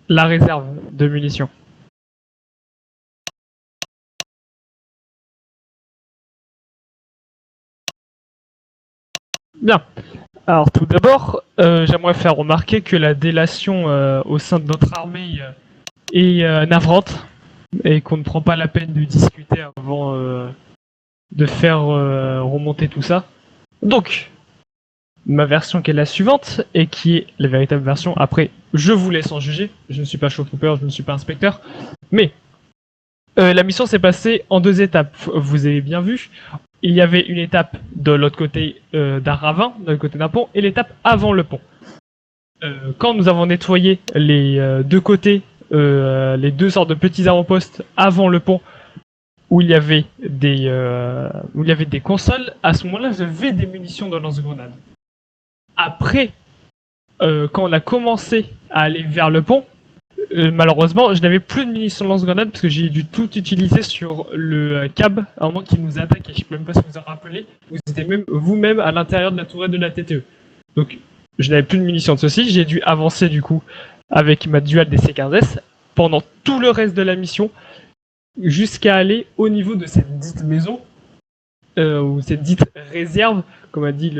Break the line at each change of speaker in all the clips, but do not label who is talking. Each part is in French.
la réserve de munitions. Bien. Alors tout d'abord, j'aimerais faire remarquer que la délation au sein de notre armée est navrante et qu'on ne prend pas la peine de discuter avant de faire remonter tout ça. Donc, ma version qui est la suivante et qui est la véritable version. Après, je vous laisse en juger. Je ne suis pas chauffeur, je ne suis pas inspecteur. Mais la mission s'est passée en 2 étapes. Vous avez bien vu. Il y avait une étape de l'autre côté d'un ravin, de l'autre côté d'un pont, et l'étape avant le pont. Quand nous avons nettoyé les 2 côtés, les 2 sortes de petits avant-postes avant le pont, où il y avait des consoles, à ce moment-là, j'avais des munitions de lance-grenades. Après, quand on a commencé à aller vers le pont, malheureusement, je n'avais plus de munitions de lance-grenades parce que j'ai dû tout utiliser sur le cab à un moment qui nous attaque et je ne sais même pas si vous en rappelez. Vous étiez même vous-même à l'intérieur de la tourelle de la TTE. Donc, je n'avais plus de munitions de ceci. J'ai dû avancer du coup avec ma dual DC-15S pendant tout le reste de la mission jusqu'à aller au niveau de cette dite maison ou cette dite réserve, comme a dit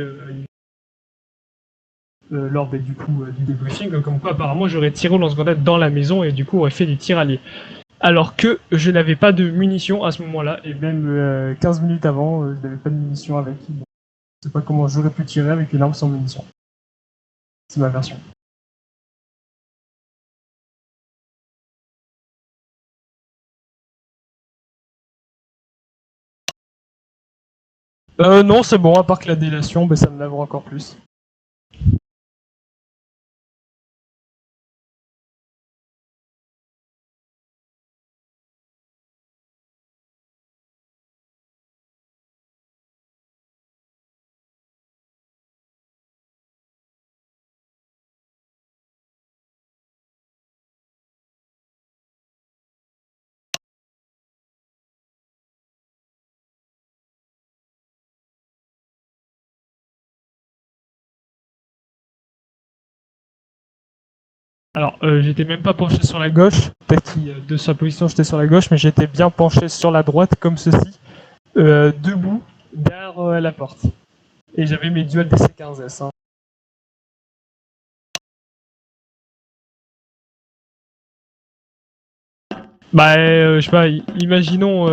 lors du coup du débriefing, comme quoi apparemment j'aurais tiré au lance-grenade dans la maison et du coup aurait fait du tir allié. Alors que je n'avais pas de munitions à ce moment-là, et même 15 minutes avant, je n'avais pas de munitions avec. Bon, je sais pas comment j'aurais pu tirer avec une arme sans munitions. C'est ma version. Non, c'est bon, à part que la délation, ben, ça me navre encore plus. Alors, j'étais même pas penché sur la gauche, peut-être que de sa position j'étais sur la gauche, mais j'étais bien penché sur la droite, comme ceci, debout, derrière la porte. Et j'avais mes duals DC-15S. Hein. Bah, je sais pas, imaginons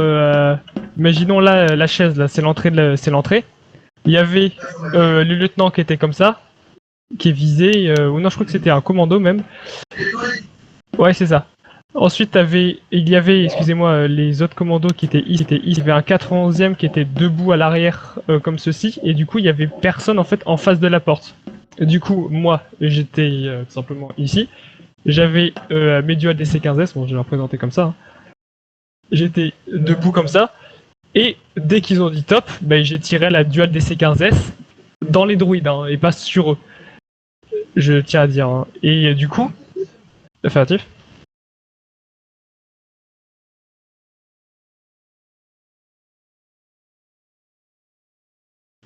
là, la chaise, là, c'est l'entrée. C'est l'entrée. Il y avait le lieutenant qui était comme ça, qui est visé, ou non, je crois que c'était un commando même. Ouais, c'est ça. Ensuite, il y avait, excusez-moi, les autres commandos qui étaient ici. Il y avait un 91e qui était debout à l'arrière, comme ceci, et du coup, il y avait personne en fait en face de la porte. Et du coup, moi, j'étais tout simplement ici. J'avais mes duals DC-15S, bon, je vais les représenter comme ça. Hein. J'étais debout comme ça, et dès qu'ils ont dit top, bah, j'ai tiré la dual DC-15S dans les druides, hein, et pas sur eux. Je tiens à dire. Hein. Et du coup, affirmatif.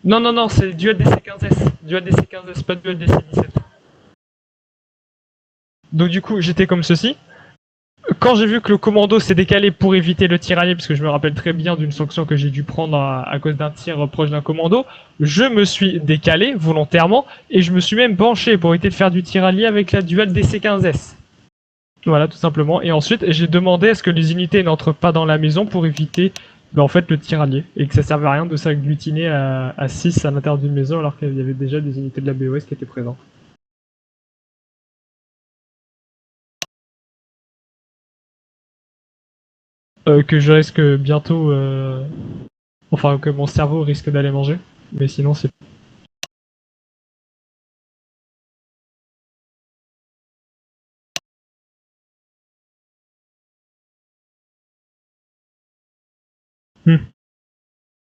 Non, non, non, c'est dual DC-15S. Dual DC-15S, pas dual DC-17. Donc du coup, j'étais comme ceci. Quand j'ai vu que le commando s'est décalé pour éviter le tir allié, parce que je me rappelle très bien d'une sanction que j'ai dû prendre à cause d'un tir proche d'un commando, je me suis décalé volontairement et je me suis même penché pour éviter de faire du tir allié avec la dual DC-15S. Voilà, tout simplement. Et ensuite, j'ai demandé à ce que les unités n'entrent pas dans la maison pour éviter en fait, le tir allié. Et que ça servait à rien de s'agglutiner à 6 à l'intérieur d'une maison alors qu'il y avait déjà des unités de la BOS qui étaient présentes. Que je risque bientôt. Enfin, que mon cerveau risque d'aller manger. Mais sinon, c'est. Hmm.